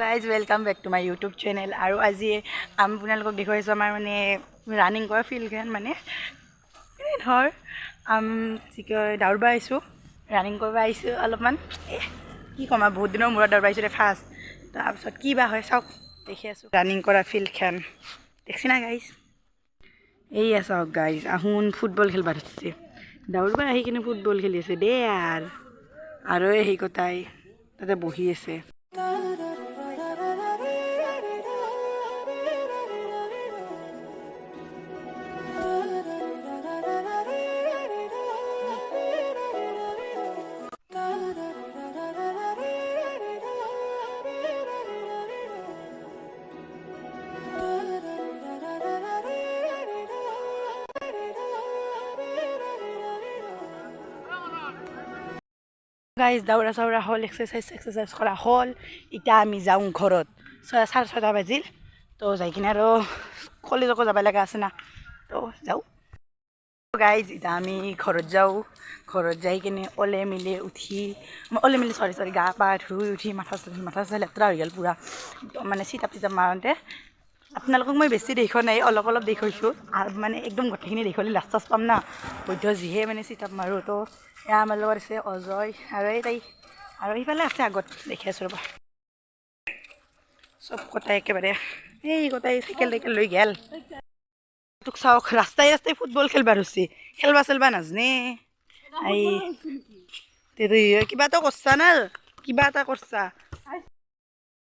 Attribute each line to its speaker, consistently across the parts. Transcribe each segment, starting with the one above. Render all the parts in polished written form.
Speaker 1: Guys welcome back to my YouTube channel. আৰু আজি আপোনালোকক দেখুৱাইছোঁ আমাৰ মানে ৰানিং কৰা ফিল্ডখন। মানে ধৰ কি কয় দৌৰিব আহিছোঁ, ৰানিং কৰিব আহিছোঁ অলপমান। কি ক'ম আৰু বহুত দিনৰ মূৰত দৌৰিব আহিছোঁ ফাৰ্ষ্ট। তাৰপিছত কি বা হয় চাওক, দেখি আছোঁ ৰানিং কৰা ফিল্ডখন দেখছি না গাইজ। এইয়া চাওক গাইজ, আহোন ফুটবল খেলিব ধৰিছে। দৌৰিব আহি কিনে ফুটবল খেলি আছে দেই। আৰু সেই কটাই তাতে বহি আছে। গাইজ দৌৰা চৌৰা হ'ল, এক্সাৰচাইজ কৰা হ'ল। এতিয়া আমি যাওঁ ঘৰত। 6:30 বাজিল। তো যাই কিনে আৰু কলেজকো যাব লগা আছে না, তো যাওঁ গাইজ। এতিয়া আমি ঘৰত যাওঁ। ঘৰত যাই কিনে ওলে মিলি গা পা ধুই উঠি মাথা লেতেৰা হৈ গ'ল পূৰা। মানে চিতাপ মাৰোঁতে আপোনালোকক মই বেছি দেখুওৱা নাই, অলপ দেখুৱাইছোঁ। মানে একদম গোটেইখিনি দেখুৱালে লাজ চাজ পাম না, বৈধ্য যিহে মানে চিতাপ মাৰোঁ। তো এয়া আমাৰ লগত আছে অজয় আৰু তাই, আৰু সেইফালে আছে আগত দেখি আছোঁ ৰ'বা। চব কটাই একেবাৰে এই কটাই চাইকেল লৈ গেল। তোক চাওক, ৰাস্তাই ফুটবল খেলবা ধৰছি, খেলবা নাজনে। কিবা এটা কৰছা না, কিবা এটা কৰছা।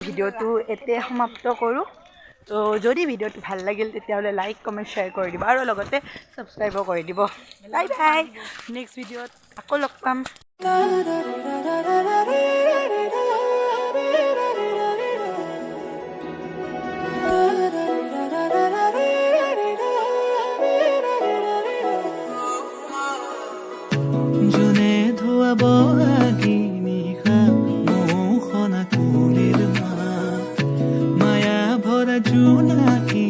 Speaker 1: ভিডিঅ'টো এতিয়া সমাপ্ত কৰোঁ। তো যদি ভিডিঅ'টো ভাল লাগিল তেতিয়াহ'লে লাইক কমেণ্ট শ্বেয়াৰ কৰি দিব, আৰু লগতে ছাবস্ক্ৰাইবো কৰি দিব। বাই বাই, নেক্সট ভিডিঅ'ত আকৌ লগ পাম।
Speaker 2: যোনে ধুৱাব আহি নিশা মোখনা কুলিৰ মায়া ভৰা জোনাকী